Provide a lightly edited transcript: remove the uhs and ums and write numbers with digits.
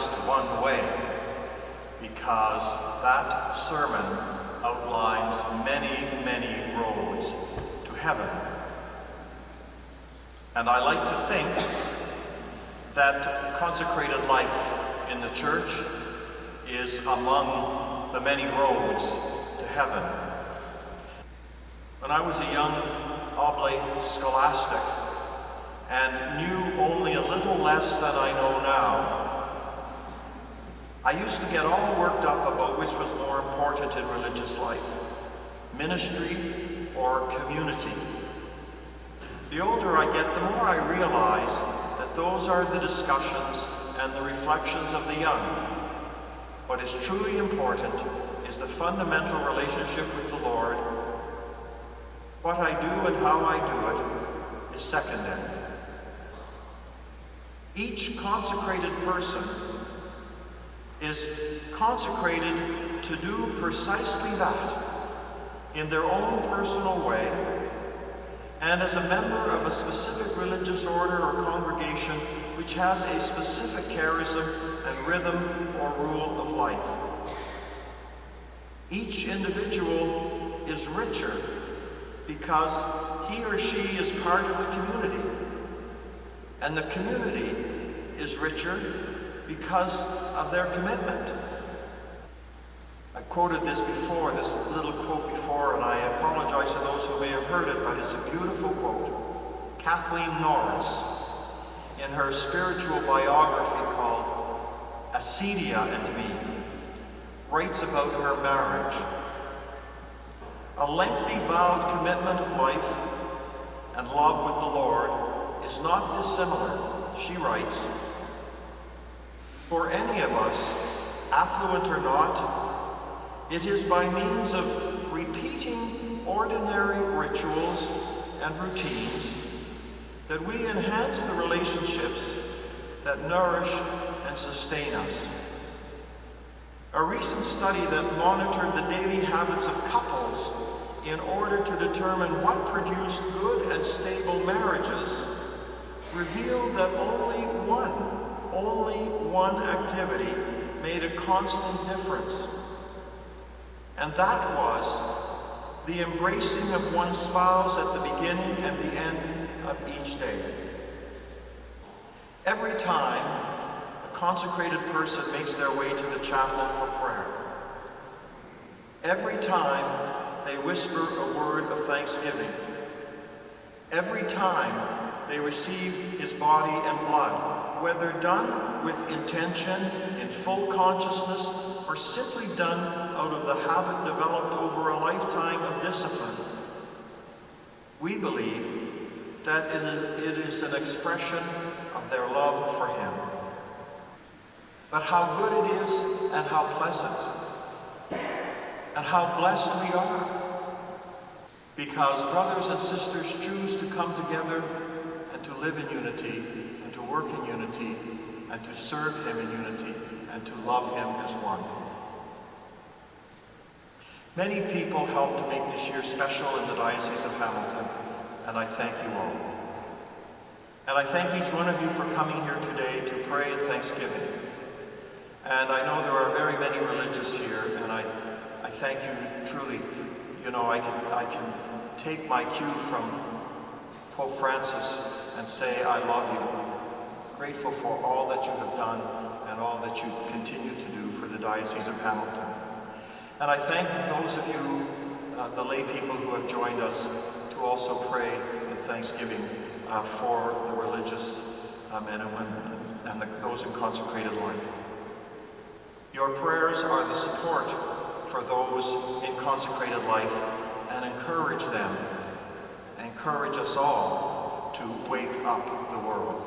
just one way, because that sermon outlines many, many roads to heaven. And I like to think that consecrated life in the church is among the many roads to heaven. When I was a young oblate scholastic and knew only a little less than I know now, I used to get all worked up about which was more important in religious life, ministry or community. The older I get, the more I realize that those are the discussions and the reflections of the young. What is truly important is the fundamental relationship with the Lord. What I do and how I do it is secondary. Each consecrated person is consecrated to do precisely that in their own personal way and as a member of a specific religious order or congregation which has a specific charism and rhythm or rule of life. Each individual is richer because he or she is part of the community, and the community is richer because of their commitment. I quoted this before, this little quote before, and I apologize to those who may have heard it, but it's a beautiful quote. Kathleen Norris, in her spiritual biography called Acedia and Me, writes about her marriage. A lengthy vowed commitment of life and love with the Lord is not dissimilar, she writes, for any of us, affluent or not. It is by means of repeating ordinary rituals and routines that we enhance the relationships that nourish and sustain us. A recent study that monitored the daily habits of couples in order to determine what produced good and stable marriages revealed that only one activity made a constant difference. And that was the embracing of one's spouse at the beginning and the end of each day. Every time a consecrated person makes their way to the chapel for prayer, every time they whisper a word of thanksgiving, every time they receive his body and blood, whether done with intention, in full consciousness, or simply done out of the habit developed over a lifetime of discipline, we believe that it is an expression of their love for him. But how good it is, and how pleasant, and how blessed we are, because brothers and sisters choose to come together and to live in unity, and to work in unity, and to serve him in unity, and to love him as one. Many people helped to make this year special in the Diocese of Hamilton, and I thank you all. And I thank each one of you for coming here today to pray in thanksgiving. And I know there are very many religious here, and I thank you truly. You know, I can take my cue from Pope Francis and say, I love you. Grateful for all that you have done and all that you continue to do for the Diocese of Hamilton. And I thank those of you, the lay people who have joined us, to also pray in thanksgiving for the religious men and women and those in consecrated life. Your prayers are the support for those in consecrated life, and encourage them, encourage us all to wake up the world.